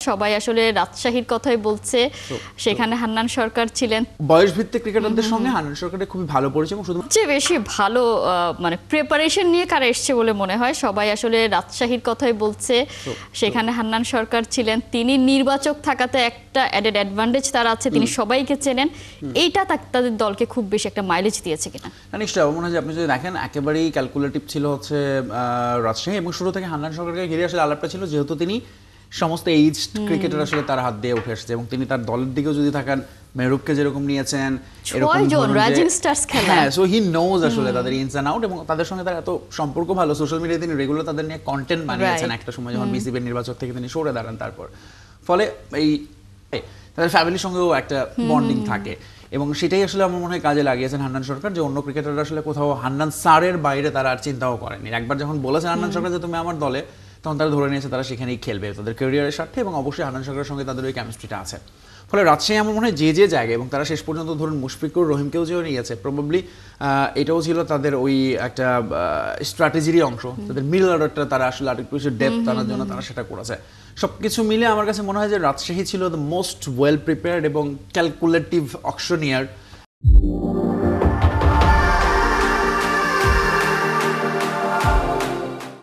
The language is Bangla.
সবাই আসলে রাজশাহীর কথাই বলছে, সেখানে হান্নান সরকার ছিলেন। বয়স ভিত্তিক ক্রিকেটারদের সঙ্গে হান্নান সরকারের খুবই ভালো পরিচয় এবং শুধু সবচেয়ে বেশি ভালো মানে প্রিপারেশন নিয়ে কারা এসছে বলে মনে হয়, সবাই আসলে রাজশাহীর কথাই বলছে, সেখানে হান্নান সরকার ছিলেন। তিনি নির্বাচক থাকাতে একটা অ্যাডেড অ্যাডভান্টেজ তার আছে, তিনি সবাইকে চেনেন। এইটা তাদের দলকে খুব বেশি একটা মাইলেজ দিয়েছে কিনা নিশ্চয়ই। আমার মনে হয় যে আপনি যদি দেখেন একেবারেই ক্যালকুলেটিভ ছিল হচ্ছে রাজশাহী, এবং শুরু থেকে হান্নান সরকারকে ঘিরে আসলে আলাপটা ছিল, যেহেতু তিনি সমস্ত এইজ ক্রিকেটার আসলে তার হাত দিয়ে উঠে এসেছে, এবং তিনি তার দলের দিকেও যদি থাকেন মেহরুবকে যেরকম নিয়েছেন, হ্যাঁ, সো হি নোজ আসলে তাদের ইনস অ্যান্ড আউট, এবং তাদের সঙ্গে তার এত সম্পর্ক ভালো, সোশ্যাল মিডিয়ায় তিনি রেগুলার তাদের নিয়ে কন্টেন্ট বানিয়েছেন একটা সময় যখন বিসিবির নির্বাচক থেকে তিনি সরে দাঁড়ান। তারপর ফলে এই তাদের ফ্যামিলির সঙ্গেও একটা বন্ডিং থাকে, এবং সেটাই আসলে আমার মনে হয় কাজে লাগিয়েছেন হান্নান সরকার, যে অন্য ক্রিকেটাররা আসলে কোথাও হান্নান স্যারের বাইরে তারা আর চিন্তাও করেনি। একবার যখন বলেছেন হান্নান সরকার যে তুমি আমার দলে, তখন তারা ধরে নিয়েছে তারা সেখানেই খেলবে তাদের ক্যারিয়ারের স্বার্থে, এবং অবশ্যই হান্নান সরকারের সঙ্গে তাদের ওই কেমিস্ট্রিটা আছে। ফলে রাজশাহী আমার মনে হয় যে জায়গায়, এবং তারা শেষ পর্যন্ত ধরুন মুশফিকুর রহিমকেও যেও নিয়েছে, প্রবাবলি এটাও ছিল তাদের ওই একটা স্ট্র্যাটেজিরই অংশ, তাদের মিডল অর্ডারটা তারা আসলে আরেকটু বেশি ডেপথ আনার জন্য তারা সেটা করেছে। সবকিছু মিলে আমার কাছে মনে হয় যে রাজশাহী ছিল দ্য মোস্ট ওয়েল প্রিপেয়ার্ড এবং ক্যালকুলেটিভ অকশনিয়ার